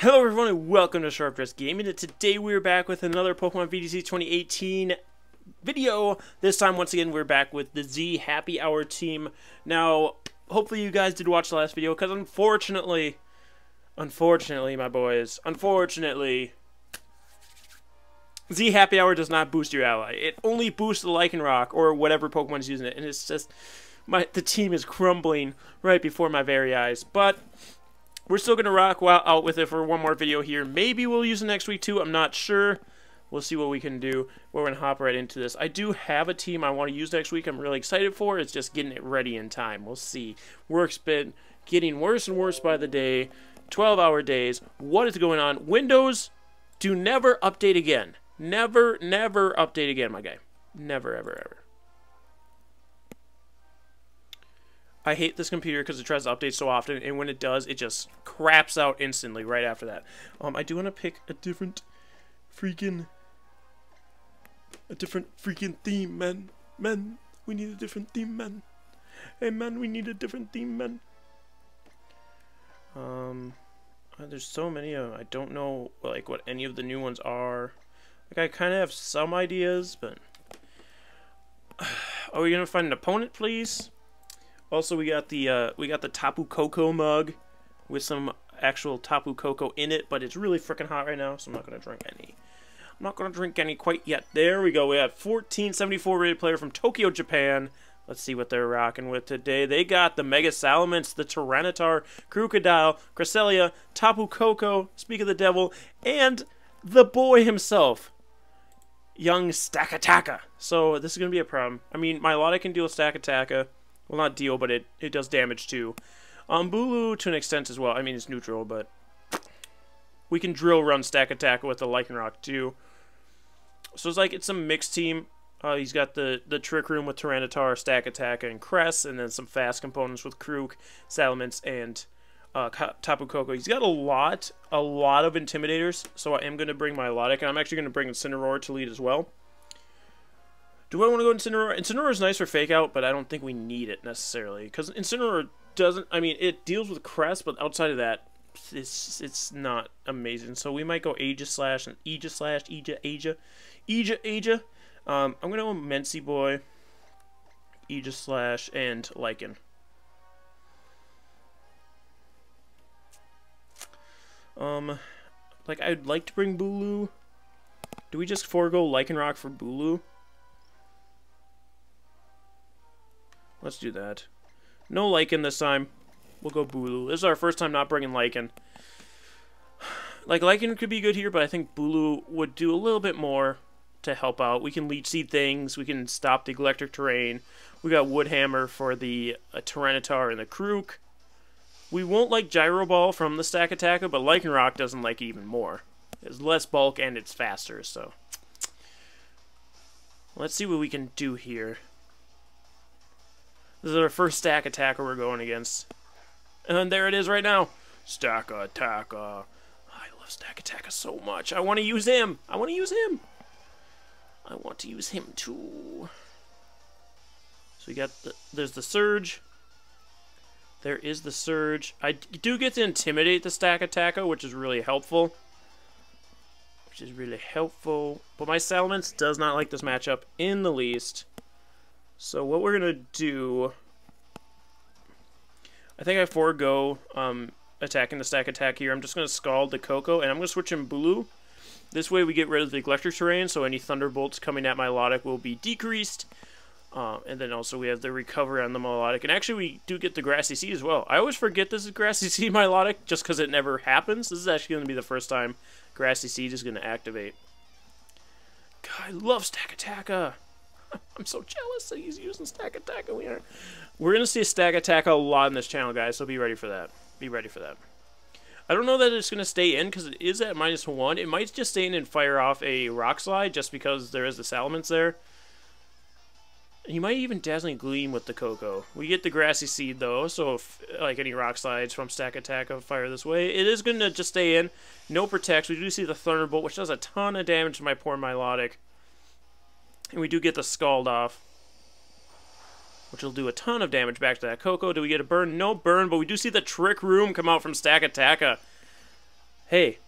Hello everyone and welcome to Sharp Dress Gaming, and today we're back with another Pokemon VGC 2018 video. This time, once again, we're back with the Z Happy Hour team. Now, hopefully you guys did watch the last video, because unfortunately, my boys, Z Happy Hour does not boost your ally. It only boosts the Lycanroc, or whatever Pokemon's using it, and it's just, the team is crumbling right before my very eyes. But we're still going to rock out with it for one more video here. Maybe we'll use it next week too. I'm not sure. We'll see what we can do. We're going to hop right into this. I do have a team I want to use next week I'm really excited for. It's just getting it ready in time. We'll see. Work's been getting worse and worse by the day. 12-hour days. What is going on? Windows, do never update again. Never, never update again, my guy. Never, ever, ever. I hate this computer because it tries to update so often, and when it does, it just craps out instantly right after that. I do want to pick a different freaking theme, man. Men, we need a different theme, man. Hey, man, we need a different theme, man. There's so many of them. I don't know, like, what any of the new ones are. Like, I kind of have some ideas, but are we gonna find an opponent, please? Also, we got the Tapu Koko mug with some actual Tapu Koko in it, but it's really freaking hot right now, so I'm not gonna drink any. I'm not gonna drink any quite yet. There we go. We have 1474 rated player from Tokyo, Japan. Let's see what they're rocking with today. They got the Mega Salamence, the Tyranitar, Crocodile, Cresselia, Tapu Koko, Speak of the Devil, and the boy himself, young Stakataka. So this is gonna be a problem. I mean, Milotic can deal with Stakataka. Well, not deal, but it does damage too. Bulu to an extent as well. I mean, it's neutral, but we can drill run Stakataka with the Lycanroc too. So it's a mixed team. He's got the Trick Room with Tyranitar, Stakataka, and Cress, and then some fast components with Krook, Salamence, and Tapu Koko. He's got a lot of Intimidators, so I am going to bring Milotic, and I'm actually going to bring Incineroar to lead as well. Do I want to go Incineroar? Incineroar is nice for Fake Out, but I don't think we need it necessarily. Because Incineroar doesn't... I mean, it deals with Crest, but outside of that, it's not amazing. So we might go Aegislash and Aegislash, Aegia. I'm going to go Mency Boy, Aegislash, and Lycan. I'd like to bring Bulu. Do we just forego Lycanroc for Bulu? Let's do that. No Lycan this time. We'll go Bulu. This is our first time not bringing Lycan. Like, Lycan could be good here, but I think Bulu would do a little bit more to help out. We can Leech Seed things. We can stop the electric terrain. We got Wood Hammer for the Tyranitar and the Krook. We won't like Gyro Ball from the Stakataka, but Lycanroc doesn't like it even more. It's less bulk and it's faster, so let's see what we can do here. This is our first Stakataka we're going against. And there it is right now. Stakataka. I love Stakataka so much. I want to use him. I want to use him too. So we got there's the Surge. There is the Surge. I do get to intimidate the Stakataka, which is really helpful. But my Salamence does not like this matchup in the least. So what we're going to do... I think I forego attacking the Stakataka here. I'm just going to Scald the Koko, and I'm going to switch in Bulu. This way we get rid of the electric terrain, so any Thunderbolts coming at Milotic will be decreased. And then also we have the Recover on the Milotic. And actually we do get the Grassy Seed as well. I always forget this is Grassy Seed Milotic just because it never happens. This is actually going to be the first time Grassy Seed is going to activate. God, I love Stakataka. I'm so jealous that he's using Stakataka. We're going to see a Stakataka a lot in this channel, guys, so be ready for that. Be ready for that. I don't know that it's going to stay in because it is at -1. It might just stay in and fire off a Rock Slide just because there is the Salamence there. He might even Dazzling Gleam with the Koko. We get the Grassy Seed, though, so if like any Rock Slides from Stakataka fire this way, it is going to just stay in. No Protects. We do see the Thunderbolt, which does a ton of damage to my poor Milotic. And we do get the Scald off, which will do a ton of damage back to that Koko. Do we get a burn? No burn, but we do see the Trick Room come out from Stakataka. Hey.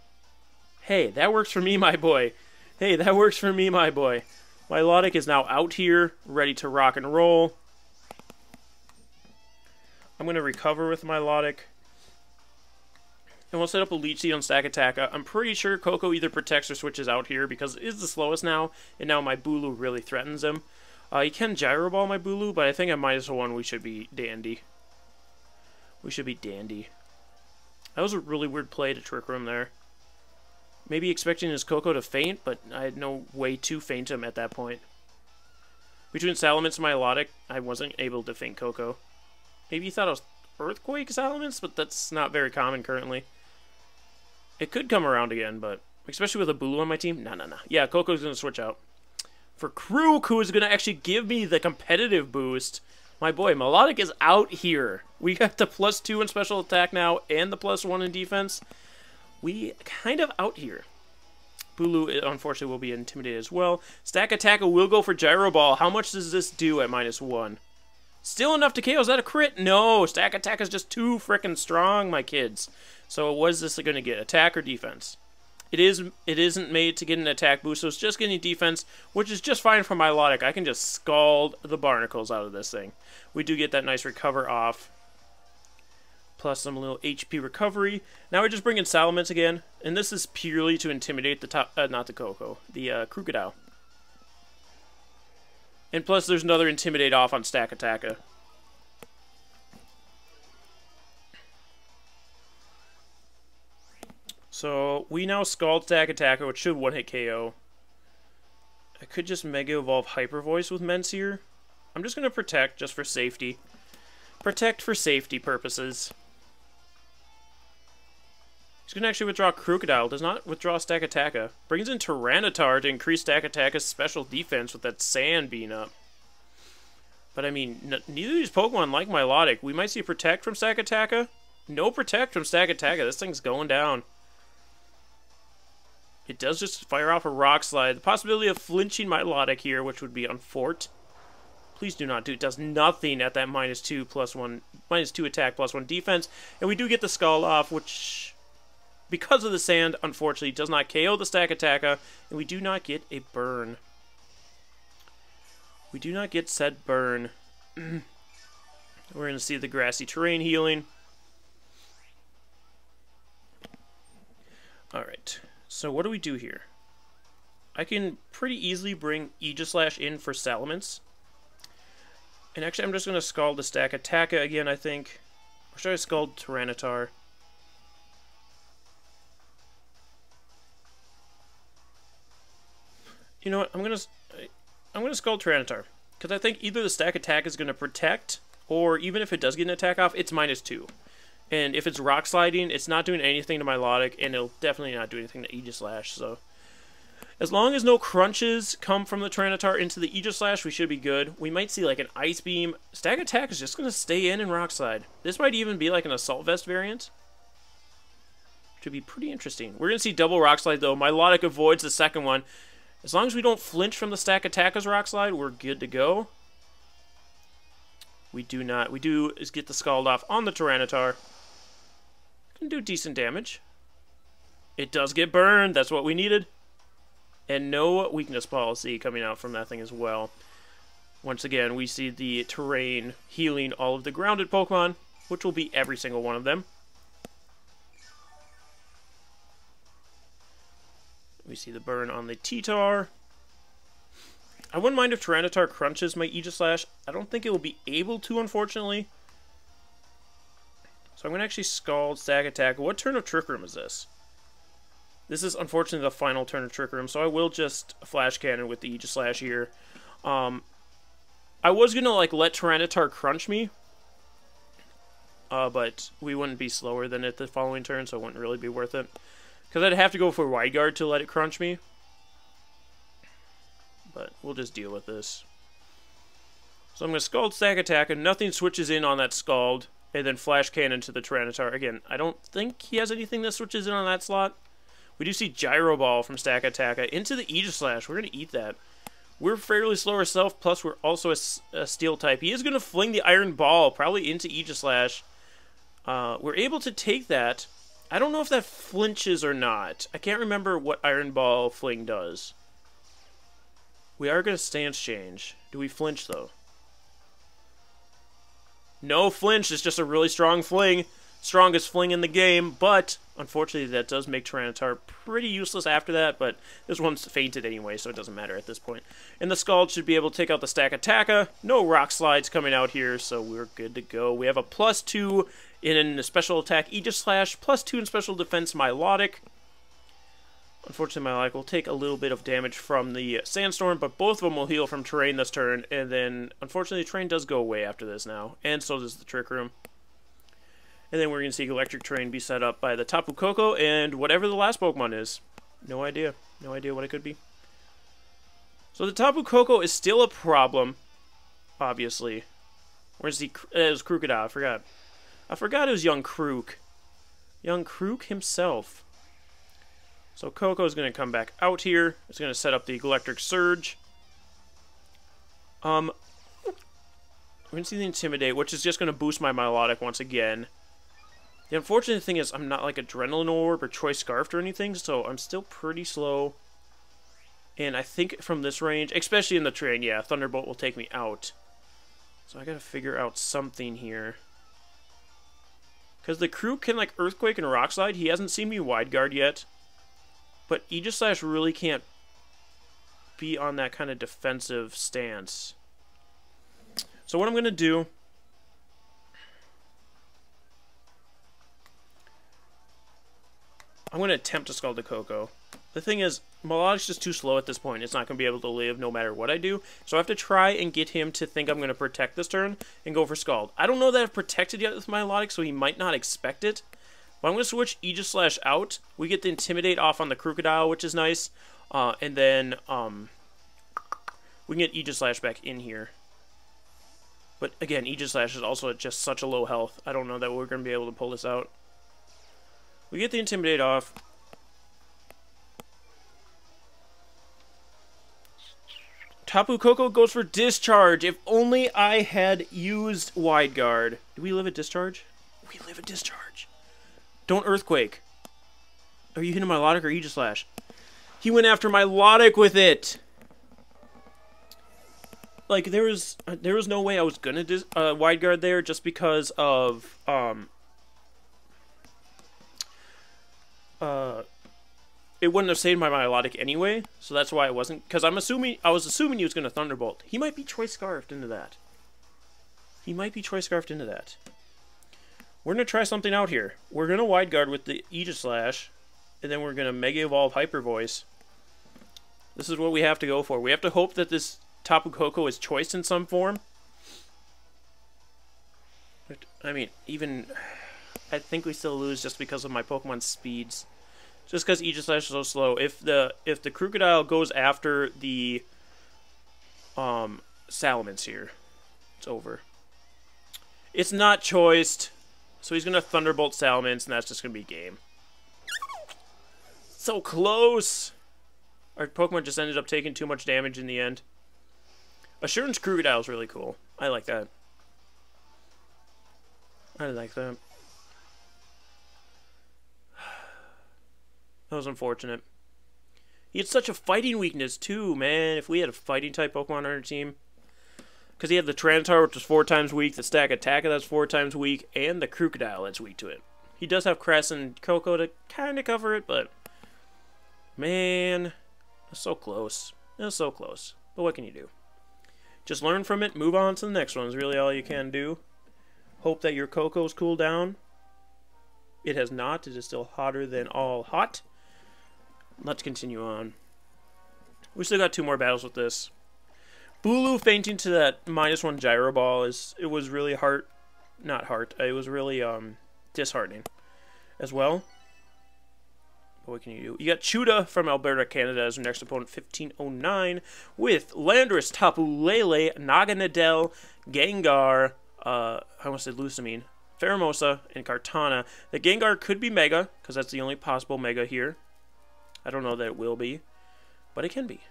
Hey, that works for me, my boy. Hey, that works for me, my boy. Milotic is now out here, ready to rock and roll. I'm going to recover with Milotic. And we'll set up a Leech Seed on Stack Attacka. I'm pretty sure Coco either protects or switches out here because it is the slowest now, and now my Bulu really threatens him. He can Gyro Ball my Bulu, but I think at -1 we should be dandy. We should be dandy. That was a really weird play to Trick Room there. Maybe expecting his Coco to faint, but I had no way to feint him at that point. Between Salamence and Milotic, I wasn't able to feint Coco. Maybe he thought I was Earthquake Salamence, but that's not very common currently. It could come around again, but especially with a Bulu on my team, no. Yeah, Coco's going to switch out. For Krook, who is going to actually give me the competitive boost, my boy, Milotic is out here. We got the +2 in special attack now and the +1 in defense. We kind of out here. Bulu, unfortunately, will be intimidated as well. Stack Attacka will go for Gyro Ball. How much does this do at -1? Still enough to KO. Is that a crit? No. Stack Attack is just too frickin' strong, my kids. So what is this going to get? Attack or defense? It isn't made to get an attack boost, so it's just getting defense, which is just fine for Milotic. I can just scald the barnacles out of this thing. We do get that nice recover off. Plus some little HP recovery. Now we're just bringing Salamence again, and this is purely to intimidate the top, not the Coco, the Crocodile. And plus there's another Intimidate off on Stack Attacka. So we now Scald Stack Attacker, which should one-hit KO. I could just Mega Evolve Hyper Voice with Menseer. I'm just going to Protect just for safety. Protect for safety purposes. He's going to actually withdraw Crocodile, does not withdraw Stack Attacka. Brings in Tyranitar to increase Stack Attacka's special defense with that Sand being up. But I mean, neither of these Pokemon like Milotic. We might see Protect from Stack Attacka. No Protect from Stack Attacka. This thing's going down. It does just fire off a Rock Slide. The possibility of flinching Milotic here, which would be on Fort. Please do not do. It does nothing at that -2 attack, +1 defense. And we do get the Skull off, which, because of the sand, unfortunately, does not KO the Stack Attacka, and we do not get a burn. We do not get said burn. We're going to see the Grassy Terrain healing. Alright, so what do we do here? I can pretty easily bring Aegislash in for Salamence. And actually, I'm just going to Scald the Stack Attacka again, I think. Or should I Scald Tyranitar? You know what? I'm gonna Scald Tyranitar, because I think either the Stack Attack is gonna protect, or even if it does get an attack off, it's -2. And if it's Rock Sliding, it's not doing anything to Milotic, and it'll definitely not do anything to Aegislash. So as long as no crunches come from the Tyranitar into the Aegislash, we should be good. We might see like an Ice Beam. Stack Attack is just gonna stay in and Rock Slide. This might even be like an Assault Vest variant. Should be pretty interesting. We're gonna see double Rock Slide though. Milotic avoids the second one. As long as we don't flinch from the Stack Attacka's Rock Slide, we're good to go. We do not. We do is get the Scald off on the Tyranitar. Can do decent damage. It does get burned. That's what we needed. And no weakness policy coming out from that thing as well. Once again, we see the terrain healing all of the grounded Pokemon, which will be every single one of them. We see the burn on the T-Tar. I wouldn't mind if Tyranitar crunches my Aegislash. I don't think it will be able to, unfortunately. So I'm going to actually Scald Stack Attack. What turn of Trick Room is this? This is, unfortunately, the final turn of Trick Room, so I will just Flash Cannon with the Aegislash here. I was going to like let Tyranitar crunch me, but we wouldn't be slower than it the following turn, so it wouldn't really be worth it. Because I'd have to go for Wide Guard to let it crunch me. But we'll just deal with this. So I'm going to Scald Stack Attack, and nothing switches in on that Scald. And then Flash Cannon to the Tyranitar. Again, I don't think he has anything that switches in on that slot. We do see Gyro Ball from Stack Attacka into the Aegislash. We're going to eat that. We're fairly slow ourselves, plus we're also a Steel type. He is going to fling the Iron Ball, probably into Aegislash. We're able to take that. I don't know if that flinches or not. I can't remember what Iron Ball Fling does. We are going to stance change. Do we flinch, though? No flinch. It's just a really strong fling. Strongest fling in the game, but unfortunately that does make Tyranitar pretty useless after that, but this one's fainted anyway, so it doesn't matter at this point. And the Scald should be able to take out the Stack Attacka. No Rock Slides coming out here, so we're good to go. We have a +2 in special attack Aegislash, +2 in special defense Milotic. Unfortunately, Milotic will take a little bit of damage from the Sandstorm, but both of them will heal from Terrain this turn, and then unfortunately the Terrain does go away after this now, and so does the Trick Room. And then we're going to see Electric Terrain be set up by the Tapu Koko and whatever the last Pokemon is. No idea. No idea what it could be. So the Tapu Koko is still a problem, obviously. Where's the... it was Krookodile, I forgot. I forgot it was Young Krook. Young Krook himself. So Koko is going to come back out here. It's going to set up the Electric Surge. We're going to see the Intimidate, which is just going to boost my Milotic once again. The unfortunate thing is I'm not like Adrenaline Orb or Choice Scarfed or anything, so I'm still pretty slow. And I think from this range, especially in the terrain, yeah, Thunderbolt will take me out. So I gotta figure out something here. Because the crew can like Earthquake and Rock Slide. He hasn't seen me Wide Guard yet. But Aegislash really can't be on that kind of defensive stance. So what I'm gonna do... I'm going to attempt to Scald the Koko. The thing is, Milotic's just too slow at this point. It's not going to be able to live no matter what I do. So I have to try and get him to think I'm going to protect this turn and go for Scald. I don't know that I've protected yet with Milotic, so he might not expect it. But I'm going to switch Aegislash out. We get the Intimidate off on the Krookodile, which is nice. And then we can get Aegislash back in here. But again, Aegislash is also at just such a low health. I don't know that we're going to be able to pull this out. We get the Intimidate off. Tapu Koko goes for Discharge. If only I had used Wide Guard. Do we live a Discharge? We live a Discharge. Don't Earthquake. Are you hitting Milotic or Aegislash? He went after Milotic with it. Like, there was no way I was gonna Wide Guard there just because of it wouldn't have saved my Milotic anyway, so that's why I wasn't. Because I was assuming he was going to Thunderbolt. He might be Choice Scarfed into that. He might be Choice Scarfed into that. We're going to try something out here. We're going to Wide Guard with the Aegislash, and then we're going to Mega Evolve Hyper Voice. This is what we have to go for. We have to hope that this Tapu Koko is choiced in some form. But, I mean, even... I think we still lose just because of my Pokemon speeds. Just because Aegislash is so slow. If the Krookodile goes after the Salamence here, it's over. It's not choiced, so he's gonna Thunderbolt Salamence, and that's just gonna be game. So close. Our Pokemon just ended up taking too much damage in the end. Assurance Krookodile is really cool. I like that. I like that. That was unfortunate. He had such a fighting weakness, too, man. If we had a fighting type Pokemon on our team. Because he had the Tyranitar, which was 4 times weak, the Stack Attacka, that's 4 times weak, and the Krookodile, that's weak to it. He does have Cress and Koko to kind of cover it, but... man, that's so close. That's so close. But what can you do? Just learn from it, move on to the next one is really all you can do. Hope that your Koko's cool down. It has not. It is still hotter than all hot. Let's continue on. We still got 2 more battles with this. Bulu fainting to that -1 Gyro Ball it was really it was really disheartening as well. But what can you do? You got Shoulda from Alberta, Canada as your next opponent, 1509, with Landorus, Tapu Lele, Naganadel, Gengar, I almost said Lusamine, Pheromosa, and Kartana. The Gengar could be Mega, because that's the only possible Mega here. I don't know that it will be, but it can be.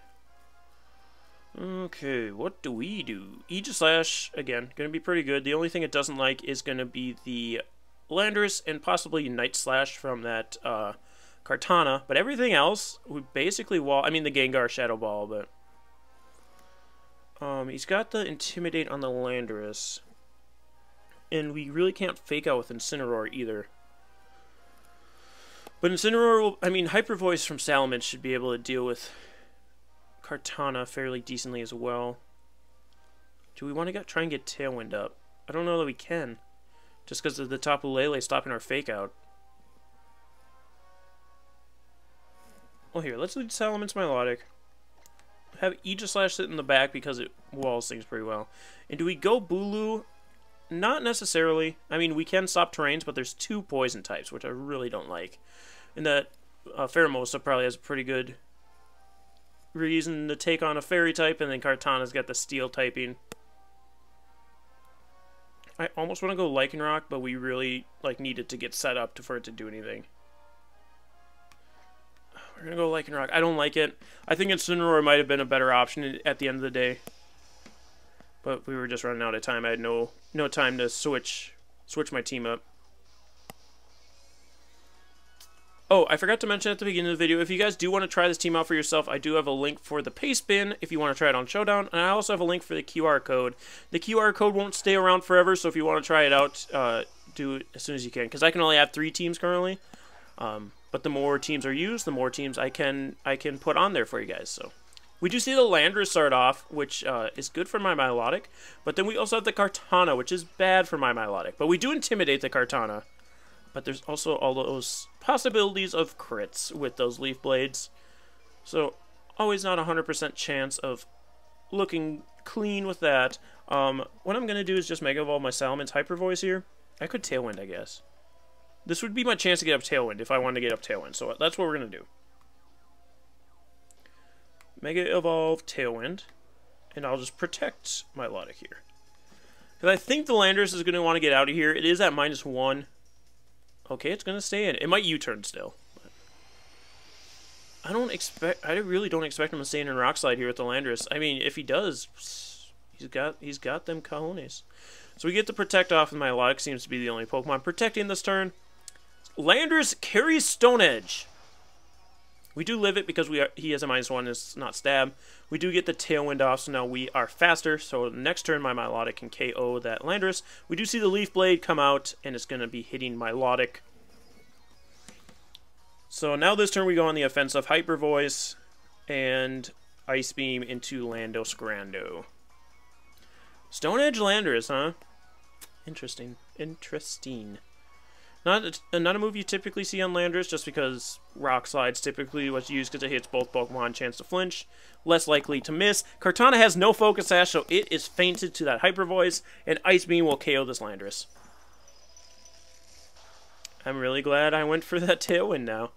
Okay, what do we do? Aegislash, again, going to be pretty good. The only thing it doesn't like is going to be the Landorus and possibly Night Slash from that Kartana, but everything else we basically wall. I mean the Gengar Shadow Ball, but he's got the Intimidate on the Landorus, and we really can't fake out with Incineroar either. But Incineroar will, I mean, Hyper Voice from Salamence should be able to deal with Kartana fairly decently as well. Do we want to try and get Tailwind up? I don't know that we can, just because of the Tapu Lele stopping our fake out. Well, here, let's lead Salamence Milotic. Have Aegislash sit in the back because it walls things pretty well. And do we go Bulu? Not necessarily. I mean, we can stop terrains, but there's 2 poison types, which I really don't like. And that Pheromosa probably has a pretty good reason to take on a fairy type, and then Kartana's got the steel typing. I almost want to go Lycanroc, but we really need it to get set up for it to do anything. We're going to go Lycanroc. I don't like it. I think Incineroar might have been a better option at the end of the day. But we were just running out of time. I had no time to switch my team up. Oh, I forgot to mention at the beginning of the video, if you guys do want to try this team out for yourself, I do have a link for the Pastebin if you want to try it on Showdown, and I also have a link for the QR code. The QR code won't stay around forever, so if you want to try it out, do it as soon as you can, because I can only have 3 teams currently. But the more teams are used, the more teams I can put on there for you guys. So we do see the Landorus start off, which is good for my Milotic, but then we also have the Kartana, which is bad for my Milotic. But we do intimidate the Kartana. But there's also all those possibilities of crits with those Leaf Blades. So, always not a 100% chance of looking clean with that. What I'm going to do is just Mega Evolve my Salamence Hyper Voice here. I could Tailwind, I guess. This would be my chance to get up Tailwind if I wanted to get up Tailwind. So, that's what we're going to do. Mega Evolve Tailwind. And I'll just protect my Milotic here. Because I think the Landorus is going to want to get out of here. It is at -1. Okay, it's gonna stay in. It might U-turn still. But I really don't expect him to stay in Rock Slide here with the Landorus. I mean, if he does, he's got them cojones. So we get to protect off, and Milotic seems to be the only Pokemon protecting this turn. Landorus carries Stone Edge. We do live it because he has a -1. It's not stab. We do get the Tailwind off, so now we are faster. So next turn, my Milotic can KO that Landorus. We do see the Leaf Blade come out, and it's going to be hitting Milotic. So now this turn we go on the offensive Hyper Voice and Ice Beam into Landos Grando. Stone Edge Landorus, huh? Interesting. Not a move you typically see on Landorus, just because Rock Slide's typically what's used because it hits both Pokemon, chance to flinch, less likely to miss. Kartana has no Focus Sash, so it is fainted to that Hyper Voice, and Ice Beam will KO this Landorus. I'm really glad I went for that Tailwind now.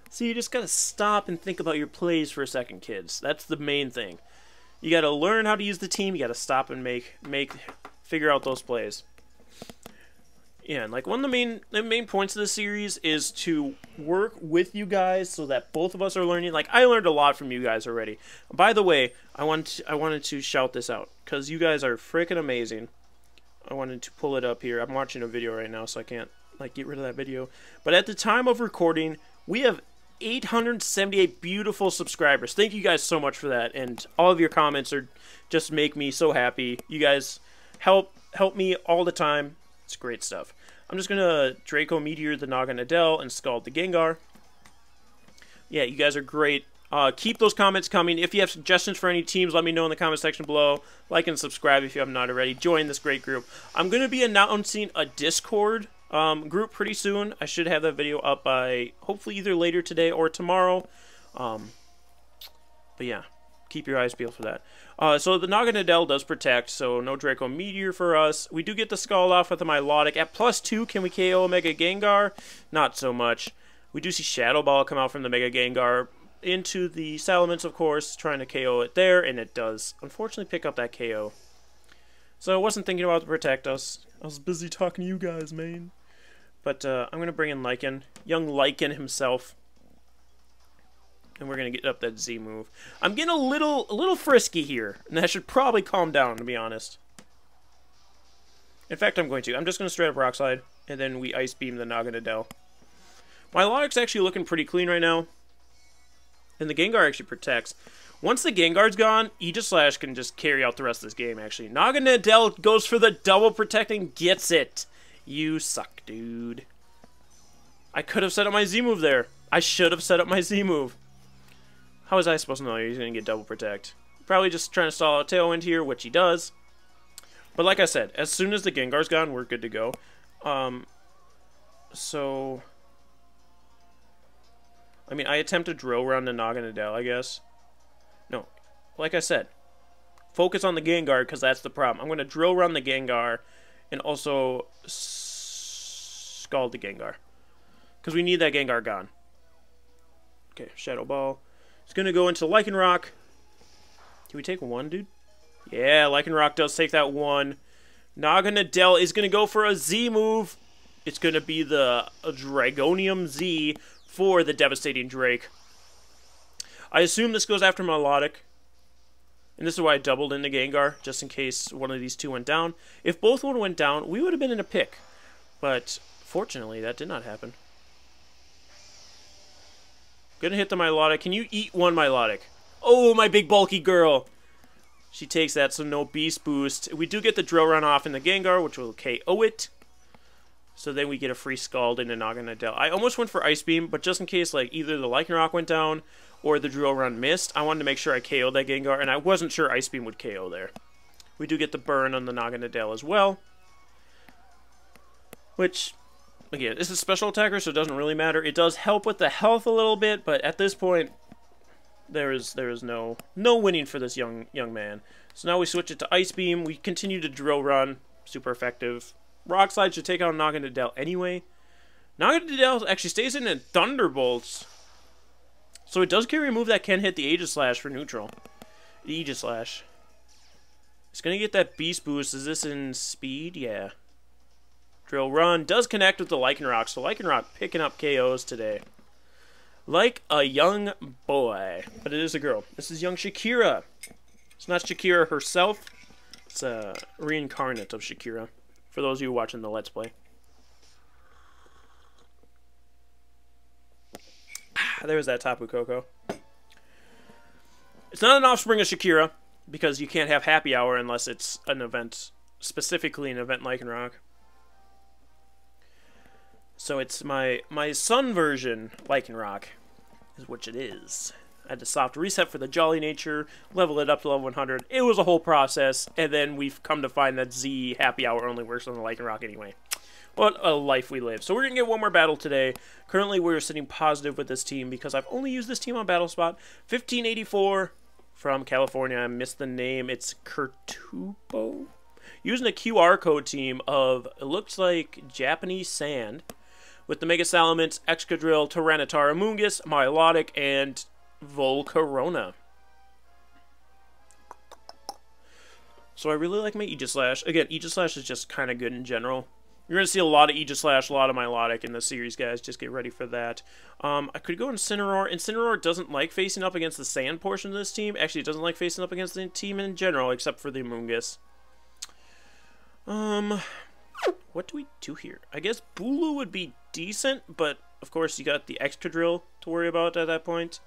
See, you just gotta stop and think about your plays for a second, kids. That's the main thing. You gotta learn how to use the team, you gotta stop and figure out those plays. Yeah, and like one of the main points of this series is to work with you guys so that both of us are learning. Like, I learned a lot from you guys already. By the way, I wanted to shout this out because you guys are freaking amazing. I wanted to pull it up here. I'm watching a video right now, so I can't get rid of that video. But at the time of recording, we have 878 beautiful subscribers. Thank you guys so much for that, and all of your comments just make me so happy. You guys help me all the time. It's great stuff. I'm just going to Draco Meteor the Naganadel and Scald the Gengar. Yeah, you guys are great. Keep those comments coming. If you have suggestions for any teams, let me know in the comment section below. Like and subscribe if you have not already. Join this great group. I'm going to be announcing a Discord group pretty soon. I should have that video up by hopefully either later today or tomorrow. But yeah, keep your eyes peeled for that. So the Naganadel does protect, so no Draco Meteor for us. We do get the Scald off with the Milotic. At +2, can we KO a Mega Gengar? Not so much. We do see Shadow Ball come out from the Mega Gengar into the Salamence, of course, trying to KO it there, and it does unfortunately pick up that KO. So I wasn't thinking about to protect us. I was busy talking to you guys, man. But I'm going to bring in Lycan, young Lycan himself. And we're going to get up that Z move. I'm getting a little frisky here, and I should probably calm down, to be honest. In fact, I'm just going to straight up Rock Slide. And then we Ice Beam the Naganadel. My Melodic's actually looking pretty clean right now. And the Gengar actually protects. Once the Gengar's gone, Aegislash can just carry out the rest of this game, actually. Naganadel goes for the double protecting, gets it. You suck, dude. I could have set up my Z-move there. I should have set up my Z-move. How was I supposed to know he's going to get double protect? Probably just trying to stall out Tailwind here, which he does. But like I said, as soon as the Gengar's gone, we're good to go. So... I mean, I attempt to drill around the Naganadel, I guess. No, like I said, focus on the Gengar, because that's the problem. I'm going to drill around the Gengar and also scald the Gengar. Because we need that Gengar gone. Okay, Shadow Ball. It's going to go into Lycanroc. Can we take one, dude? Yeah, Lycanroc does take that one. Naganadel is going to go for a Z move. It's going to be the Dragonium Z for the Devastating Drake. I assume this goes after Melodic. And this is why I doubled into Gengar, just in case one of these two went down. If both would have went down, we would have been in a pick. But fortunately, that did not happen. Gonna hit the Melodic. Can you eat one Melodic? Oh, my big bulky girl. She takes that, so no Beast Boost. We do get the Drill Run off in the Gengar, which will KO it. So then we get a free Scald into Naganadel. I almost went for Ice Beam, but just in case like either the Lycanroc went down or the Drill Run missed, I wanted to make sure I KO'd that Gengar, and I wasn't sure Ice Beam would KO there. We do get the burn on the Naganadel as well. Which, again, this is a special attacker, so it doesn't really matter. It does help with the health a little bit, but at this point, there is no winning for this young man. So now we switch it to Ice Beam. We continue to Drill Run. Super effective. Rock Slide should take out Naganadel anyway. Naganadel actually stays in Thunderbolts. So it does carry a move that can hit the Aegislash for neutral. The Aegislash. It's going to get that Beast Boost. Is this in speed? Yeah. Drill Run does connect with the Lycanroc. So Lycanroc picking up KOs today. Like a young boy. But it is a girl. This is young Shakira. It's not Shakira herself. It's a reincarnate of Shakira. For those of you watching the Let's Play. There's that Tapu Koko. It's not an offspring of Shakira, because you can't have Happy Hour unless it's an event, specifically an event Lycanroc. So it's my son version Lycanroc, is which it is. I had to soft reset for the Jolly Nature, level it up to level 100. It was a whole process, and then we've come to find that Z Happy Hour only works on the Lycanroc anyway. What a life we live. So we're going to get one more battle today. Currently, we're sitting positive with this team because I've only used this team on Battle Spot. 1584 from California. I missed the name. It's Kurtubo. Using a QR code team of, it looks like Japanese Sand, with the Mega Salamence, Excadrill, Tyranitar, Amoonguss, Milotic, and Volcarona. So I really like my Aegislash. Again, Aegislash is just kind of good in general. You're going to see a lot of Aegislash, a lot of Milotic in this series, guys. Just get ready for that. I could go Incineroar. Incineroar doesn't like facing up against the sand portion of this team. Actually, it doesn't like facing up against the team in general, except for the Amoonguss. What do we do here? I guess Bulu would be decent, but of course you got the Excadrill to worry about at that point.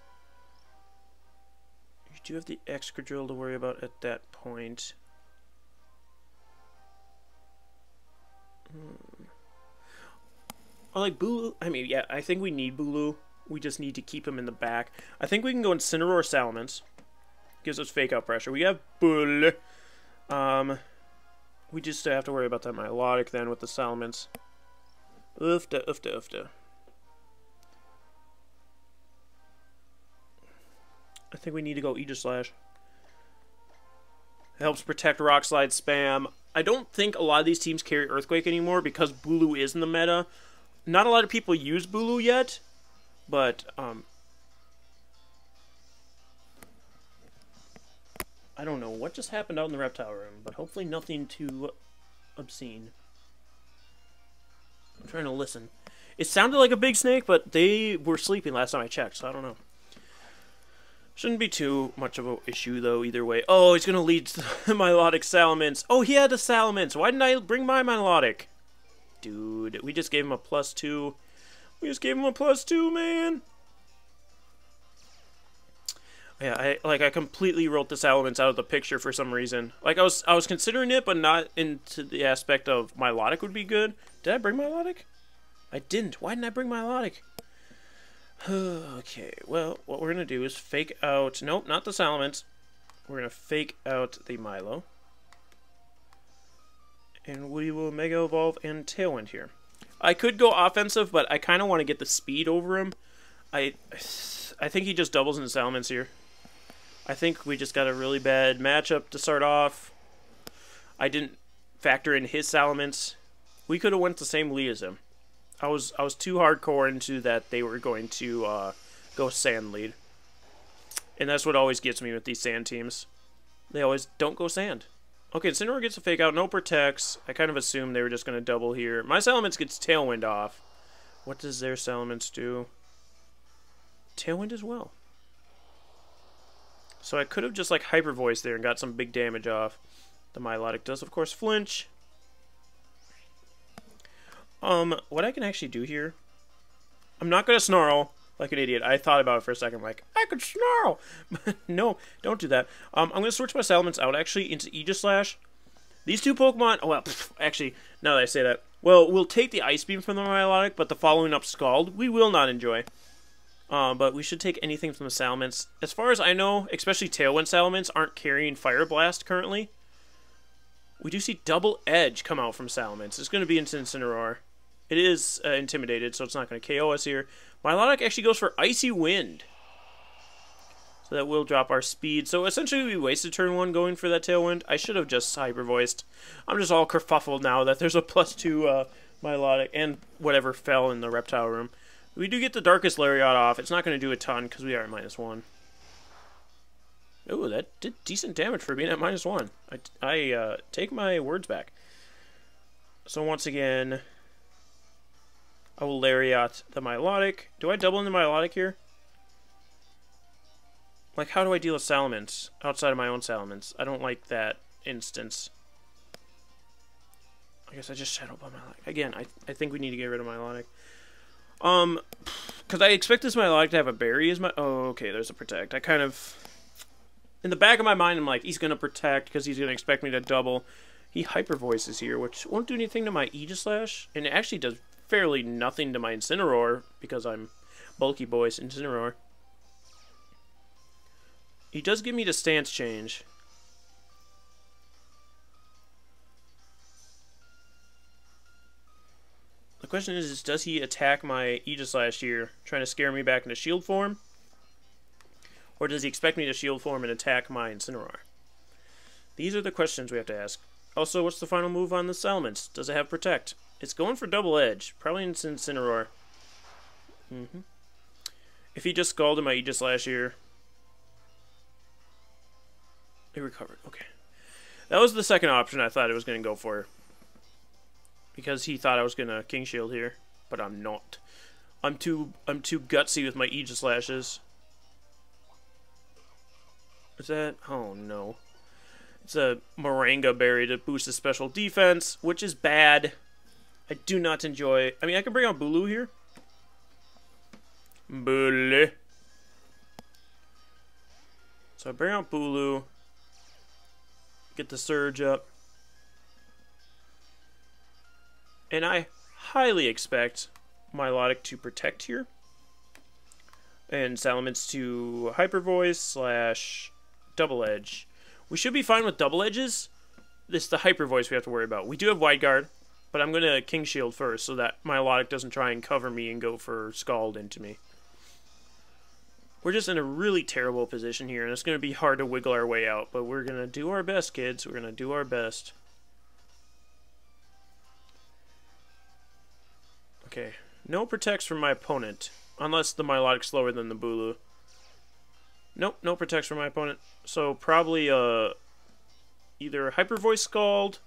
You do have the Excadrill to worry about at that point. I like Bulu. I mean, yeah, I think we need Bulu. We just need to keep him in the back. I think we can go Incineroar Salamence. Gives us fake out pressure. We have Bull. We just have to worry about that Milotic then with the Salamence. Oofta, oofta, oofta. I think we need to go Aegislash. Helps protect Rock Slide spam. I don't think a lot of these teams carry Earthquake anymore because Bulu is in the meta. Not a lot of people use Bulu yet, but I don't know what just happened out in the reptile room, but hopefully nothing too obscene. I'm trying to listen. It sounded like a big snake, but they were sleeping last time I checked, so I don't know. Shouldn't be too much of an issue, though, either way. Oh, he's going to lead to the Milotic Salamence. Oh, he had a Salamence. Why didn't I bring my Milotic? Dude, we just gave him a +2. We just gave him a +2, man. Yeah, I completely wrote the Salamence out of the picture for some reason. Like I was considering it, but not into the aspect of Milotic would be good. Did I bring Milotic? I didn't. Why didn't I bring Milotic? Okay, well, what we're gonna do is fake out. Nope, not the Salamence. We're gonna fake out the Milo, and we will Mega Evolve and Tailwind here. I could go offensive, but I kind of want to get the speed over him. I think he just doubles into Salamence here. I think we just got a really bad matchup to start off. I didn't factor in his Salamence. We could have went the same lead as him. I was too hardcore into that they were going to go sand lead. And that's what always gets me with these sand teams. They always don't go sand. Okay, Incineroar gets a fake out, no protects. I kind of assumed they were just going to double here. My Salamence gets Tailwind off. What does their Salamence do? Tailwind as well. So I could have just like Hyper Voice there and got some big damage off. The Milotic does, of course, flinch. What I can actually do here, I'm not going to Snarl like an idiot. I thought about it for a second, like, I could Snarl! No, don't do that. I'm going to switch my Salamence out, actually, into Aegislash. These two Pokemon, well, actually, now that I say that, well, we'll take the Ice Beam from the Milotic, but the following up Scald, we will not enjoy. But we should take anything from the Salamence. As far as I know, especially Tailwind Salamence aren't carrying Fire Blast currently. We do see Double Edge come out from Salamence. It's going to be into Incineroar. It is intimidated, so it's not going to KO us here. Milotic actually goes for Icy Wind. So that will drop our speed. So essentially we wasted turn 1 going for that Tailwind. I should have just Hyper Voiced. I'm just all kerfuffled now that there's a +2 Milotic and whatever fell in the Reptile Room. We do get the Darkest Lariat off. It's not going to do a ton because we are at -1. Ooh, that did decent damage for being at -1. I take my words back. So once again, I will Lariat the Milotic. Do I double into Milotic here? Like, how do I deal with Salamence outside of my own Salamence? I don't like that instance. I guess I just Shadow Ball Milotic. Again, I think we need to get rid of Milotic. Because I expect this Milotic to have a Berry as my... Oh, okay, there's a Protect. I kind of... In the back of my mind, I'm like, he's going to Protect because he's going to expect me to double. He Hyper Voices here, which won't do anything to my Aegislash. And it actually does fairly nothing to my Incineroar because I'm Bulky Voice Incineroar. He does give me the stance change. The question is, does he attack my Aegislash here, trying to scare me back into shield form? Or does he expect me to shield form and attack my Incineroar? These are the questions we have to ask. Also, what's the final move on the Salamence? Does it have Protect? It's going for Double Edge. Probably into Incineroar. If he just scalded my Aegislash here... It recovered. Okay. That was the second option I thought it was going to go for. Because he thought I was going to King Shield here. But I'm not. I'm too gutsy with my Aegislashes. Is that... Oh, no. It's a Moringa Berry to boost the special defense, which is bad. I do not enjoy... I mean, I can bring out Bulu here. Bulu. So I bring out Bulu. Get the Surge up. And I highly expect Milotic to Protect here. And Salamence to Hyper Voice / Double Edge. We should be fine with Double Edges. It's the Hyper Voice we have to worry about. We do have Wide Guard, but I'm going to King Shield first so that Milotic doesn't try and cover me and go for Scald into me. We're just in a really terrible position here, and it's going to be hard to wiggle our way out, but we're going to do our best, kids. We're going to do our best. Okay, no Protects from my opponent, unless the Milotic's slower than the Bulu. Nope, no Protects from my opponent. So probably either Hyper Voice Scald,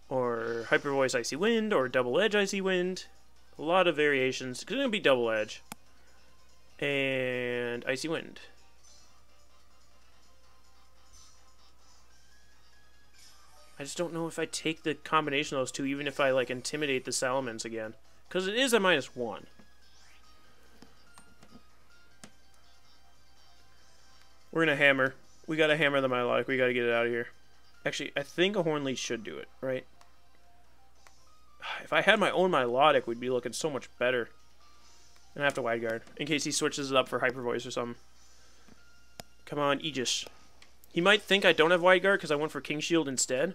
or Hyper Voice Icy Wind, or Double Edge Icy Wind. A lot of variations. It's going to be Double Edge. And Icy Wind. I just don't know if I take the combination of those two, even if I, like, intimidate the Salamence again. Because it is a -1. We're going to hammer. We got to hammer the Milotic. We got to get it out of here. Actually, I think a Horn Leech should do it, right? If I had my own Milotic, we'd be looking so much better. And I have to Wide Guard, in case he switches it up for Hyper Voice or something. Come on, Aegis. He might think I don't have Wide Guard because I went for King Shield instead.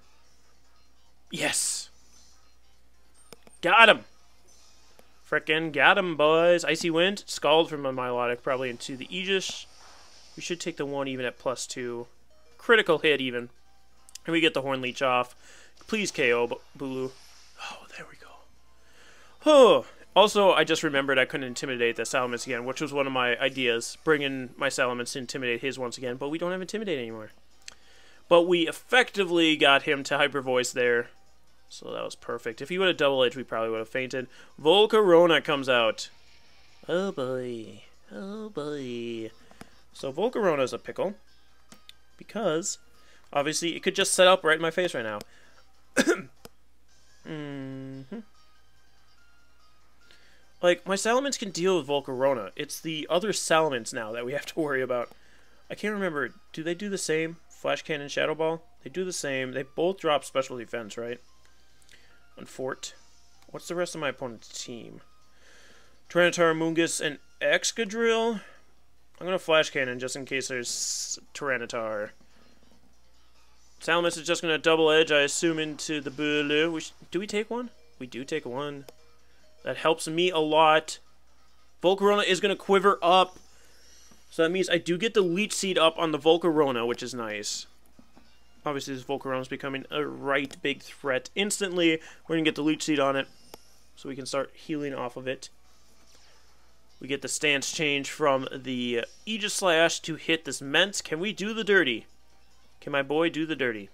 Yes! Got him! Frickin' got him, boys. Icy Wind, Scald from my Milotic, probably into the Aegis. We should take the 1 even at +2. Critical hit even. And we get the Horn Leech off. Please KO Bulu. Oh, there we go. Oh. Also, I just remembered I couldn't intimidate the Salamence again, which was one of my ideas. Bringing my Salamence to intimidate his once again, but we don't have Intimidate anymore. But we effectively got him to Hyper Voice there. So that was perfect. If he would have Double Edge, we probably would have fainted. Volcarona comes out. Oh boy. Oh boy. So Volcarona is a pickle. Because, obviously, it could just set up right in my face right now. Like, my Salamence can deal with Volcarona. It's the other Salamence now that we have to worry about. I can't remember. Do they do the same? Flash Cannon, Shadow Ball? They do the same. They both drop Special Defense, right? On Fort. What's the rest of my opponent's team? Tyranitar, Moongus, and Excadrill? I'm going to Flash Cannon just in case there's Tyranitar. Salamence is just going to Double Edge, I assume, into the Bulu. Do we take one? We do take one. That helps me a lot. Volcarona is going to quiver up. So that means I do get the Leech Seed up on the Volcarona, which is nice. Obviously, this Volcarona is becoming a right big threat. Instantly, we're going to get the Leech Seed on it. So we can start healing off of it. We get the stance change from the Aegis Slash to hit this Ment. Can we do the dirty? Can my boy do the dirty?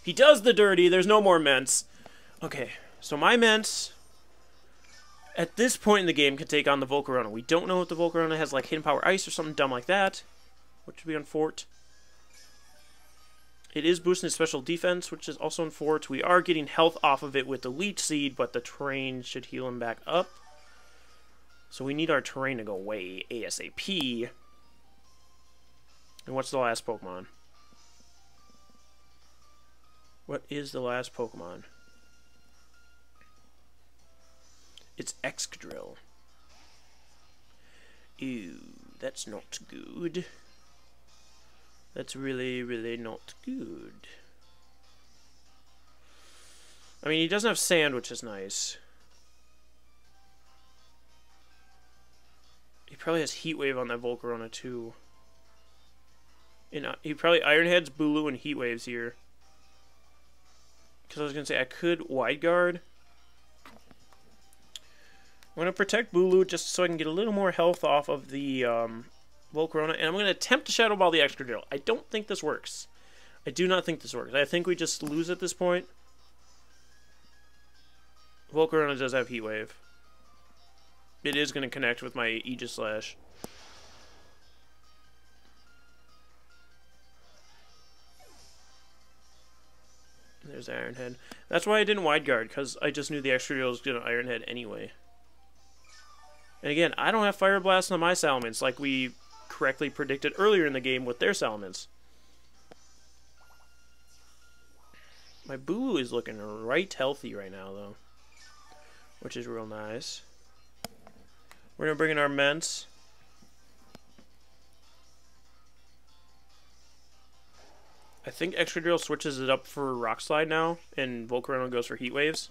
He does the dirty. There's no more Ments. Okay, so my Ments, at this point in the game, can take on the Volcarona. We don't know if the Volcarona has, like, Hidden Power Ice or something dumb like that, which would be on Fort. It is boosting its special defense, which is also on Fort. We are getting health off of it with the Leech Seed, but the terrain should heal him back up. So we need our terrain to go away ASAP. And what's the last Pokemon? What is the last Pokemon? It's Excadrill. Ew, that's not good. That's really, really not good. I mean, he doesn't have Sand, which is nice. He probably has Heat Wave on that Volcarona, too. He probably Iron Heads, Bulu, and Heat Waves here. Because I was going to say, I could Wide Guard. I'm going to protect Bulu just so I can get a little more health off of the Volcarona. And I'm going to attempt to Shadow Ball the Excadrill. I don't think this works. I do not think this works. I think we just lose at this point. Volcarona does have Heat Wave. It is going to connect with my Aegis Slash. There's Iron Head. That's why I didn't Wide Guard, because I just knew the Excadrill was going to Iron Head anyway. And again, I don't have Fire Blast on my Salamence like we correctly predicted earlier in the game with their Salamence. My Bulu is looking right healthy right now, though, which is real nice. We're going to bring in our Ments. I think Excadrill switches it up for Rock Slide now, and Volcarona goes for Heat Waves.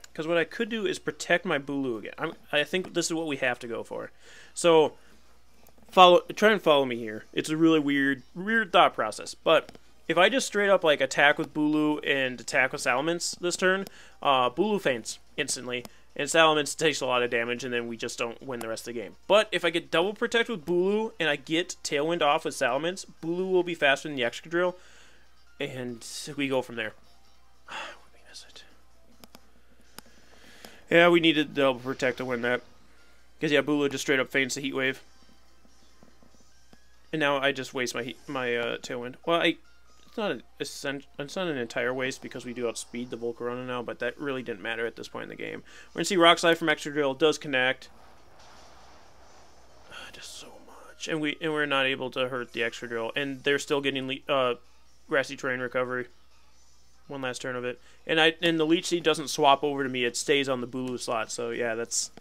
Because what I could do is protect my Bulu again. I think this is what we have to go for. So, try and follow me here. It's a really weird thought process. But if I just straight up like attack with Bulu and attack with Salamence this turn, Bulu faints instantly, and Salamence takes a lot of damage, and then we just don't win the rest of the game. But if I get double protect with Bulu and I get Tailwind off with Salamence, Bulu will be faster than the Excadrill, and we go from there. We miss it. Yeah, we needed the double protect to win that. Because, yeah, Bulu just straight up faints the Heat Wave. And now I just waste my Tailwind. Well, it's not an entire waste because we do outspeed the Volcarona now, but that really didn't matter at this point in the game. We're gonna see Rock Slide from Extra Drill. Does connect. Just so much, and we're not able to hurt the Extra Drill, and they're still getting Grassy Terrain Recovery. One last turn of it, and the Leech Seed doesn't swap over to me; it stays on the Bulu slot. So yeah, that's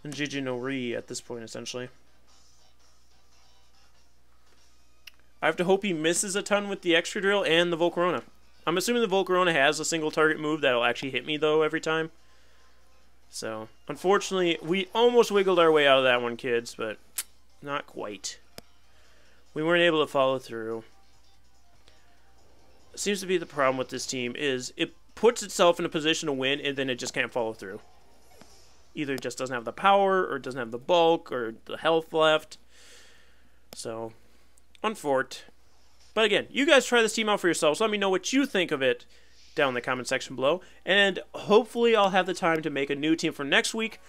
Jiji no Ri at this point essentially. I have to hope he misses a ton with the Extra Drill and the Volcarona. I'm assuming the Volcarona has a single target move that'll actually hit me though every time. So unfortunately, we almost wiggled our way out of that one, kids, but not quite. We weren't able to follow through. Seems to be the problem with this team is it puts itself in a position to win and then it just can't follow through. Either it just doesn't have the power or it doesn't have the bulk or the health left. So, unfort. But again, you guys try this team out for yourselves. Let me know what you think of it down in the comment section below. And hopefully I'll have the time to make a new team for next week.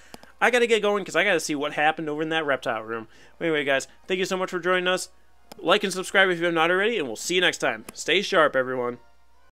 I got to get going because I got to see what happened over in that reptile room. But anyway, guys, thank you so much for joining us. Like and subscribe if you have not already, and we'll see you next time. Stay sharp, everyone.